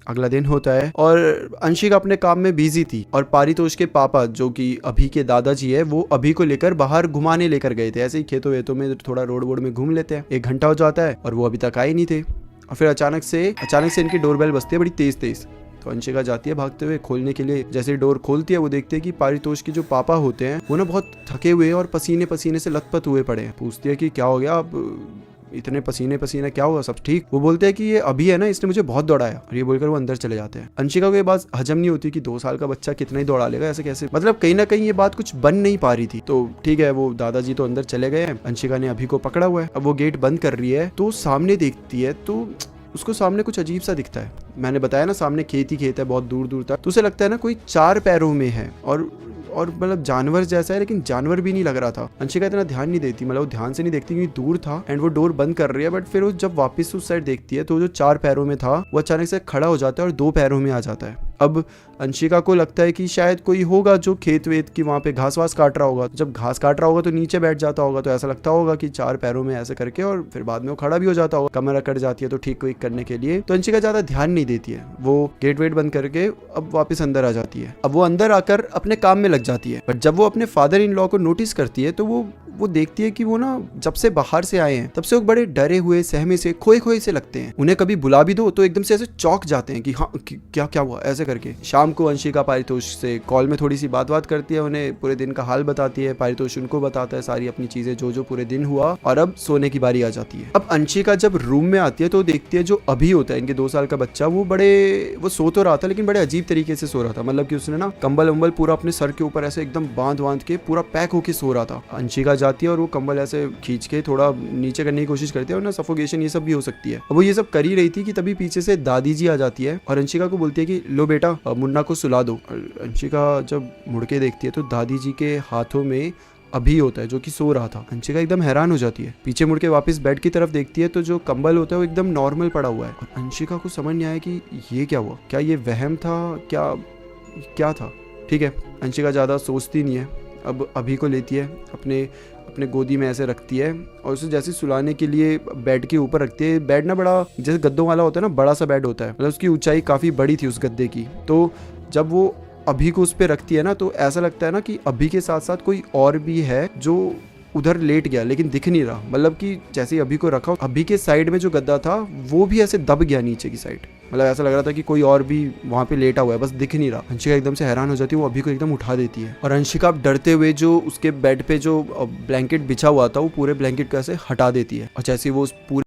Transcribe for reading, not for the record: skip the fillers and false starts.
अगला दिन होता है और अंशिका अपने काम में बिजी थी और पारितोष के पापा जो कि अभी के दादाजी है वो अभी को लेकर बाहर घुमाने लेकर गए थे। ऐसे ही खेतों वेतों में थोड़ा रोड वोड में घूम लेते हैं। 1 घंटा हो जाता है और वो अभी तक आए नहीं थे और फिर अचानक से इनकी डोरबेल बजती है बड़ी तेज तेज। तो अंशिका जाती है भागते हुए खोलने के लिए। जैसे डोर खोलती है वो देखती है कि पारितोष के जो पापा होते हैं वो ना बहुत थके हुए और पसीने पसीने से लथपथ हुए पड़े हैं। पूछती है कि क्या हो गया, अब इतने पसीने पसीने क्या हुआ, सब ठीक? वो बोलते हैं कि ये अभी है ना, इसने मुझे बहुत दौड़ाया, और ये बोलकर वो अंदर चले जाते हैं। अंशिका को ये बात हजम नहीं होती कि 2 साल का बच्चा कितना ही दौड़ा लेगा, ऐसे कैसे, मतलब कहीं ना कहीं ये बात कुछ बन नहीं पा रही थी। तो ठीक है, वो दादाजी तो अंदर चले गए हैं, अंशिका ने अभी को पकड़ा हुआ है। अब वो गेट बंद कर रही है तो सामने देखती है तो उसको सामने कुछ अजीब सा दिखता है। मैंने बताया ना सामने खेत ही खेत है बहुत दूर दूर तक, तो उसे लगता है ना कोई 4 पैरों में है और मतलब जानवर जैसा है, लेकिन जानवर भी नहीं लग रहा था। अंशिका इतना ध्यान नहीं देती, मतलब वो ध्यान से नहीं देखती क्योंकि दूर था एंड वो डोर बंद कर रही है। बट फिर वो जब वापस उस साइड देखती है तो जो 4 पैरों में था वो अचानक से खड़ा हो जाता है और 2 पैरों में आ जाता है। अब अंशिका को लगता है कि शायद कोई होगा जो खेत वेत की वहां पे घास वास काट रहा होगा। जब घास काट रहा होगा तो नीचे बैठ जाता होगा, तो ऐसा लगता होगा कि 4 पैरों में ऐसे करके, और फिर बाद में वो खड़ा भी हो जाता होगा। कमर अकड़ जाती है तो ठीक विक करने के लिए। तो अंशिका ज्यादा ध्यान नहीं देती है, वो गेट वेट बंद करके अब वापस अंदर आ जाती है। अब वो अंदर आकर अपने काम में लग जाती है। बट जब वो अपने फादर इन लॉ को नोटिस करती है तो वो देखती है कि वो ना जब से बाहर से आए हैं तब से वो बड़े डरे हुए, सहमे से, खोए खोए से लगते हैं। उन्हें कभी बुला भी दो तो एकदम से ऐसे चौंक जाते हैं कि हाँ क्या क्या हुआ, ऐसे करके। शाम को अंशिका पारितोष से कॉल में थोड़ी सी बात करती है, उन्हें पूरे दिन का हाल बताती है। पारितोष उनको बताता है सारी अपनी चीजें, जो पूरे दिन हुआ, और अब सोने की बारी आ जाती है। अब अंशिका जब रूम में आती है तो देखती है जो अभी होता है इनके 2 साल का बच्चा, वो सो तो रहा था लेकिन बड़े अजीब तरीके से सो रहा था। मतलब कि उसने ना कंबल वंबल पूरा अपने सर के ऊपर ऐसे एकदम बांध के पूरा पैक होके सो रहा था। अंशिका जाती है और वो कंबल ऐसे खींच के थोड़ा नीचे करने की कोशिश करती है, और ना सफोकेशन ये सब भी हो सकती है। अब वो ये सब कर ही रही थी कि तभी पीछे से दादी जी आ जाती है और अंशिका को बोलती है कि लो बेटा मुन्ना को सुला दो। अंशिका जब मुड़ के देखती है तो दादी जी के हाथों में अभी होता है जो कि सो रहा था। अंशिका एकदम हैरान हो जाती है, पीछे मुड़ के वापस बेड की तरफ देखती है तो जो कंबल होता है वो एकदम नॉर्मल पड़ा हुआ है। और अंशिका को समझ नहीं आया कि ये क्या हुआ, क्या ये वहम था, क्या था। ठीक है, अंशिका ज्यादा सोचती नहीं है। अब अभी को लेती है, अपने गोदी में ऐसे रखती है और उसे जैसे सुलाने के लिए बेड के ऊपर रखती है। बेड ना बड़ा जैसे गद्दों वाला होता है ना, बड़ा सा बेड होता है, मतलब उसकी ऊंचाई काफी बड़ी थी उस गद्दे की। तो जब वो अभी को उस पे रखती है ना तो ऐसा लगता है ना कि अभी के साथ साथ कोई और भी है जो उधर लेट गया लेकिन दिख नहीं रहा। मतलब कि जैसे अभी को रखा, अभी के साइड में जो गद्दा था वो भी ऐसे दब गया नीचे की साइड। मतलब ऐसा लग रहा था कि कोई और भी वहां पे लेटा हुआ है, बस दिख नहीं रहा। अंशिका एकदम से हैरान हो जाती है, वो अभी को एकदम उठा देती है और अंशिका डरते हुए जो उसके बेड पे जो ब्लैंकेट बिछा हुआ था वो पूरे ब्लैंकेट को ऐसे हटा देती है। और जैसे वो उस पूरे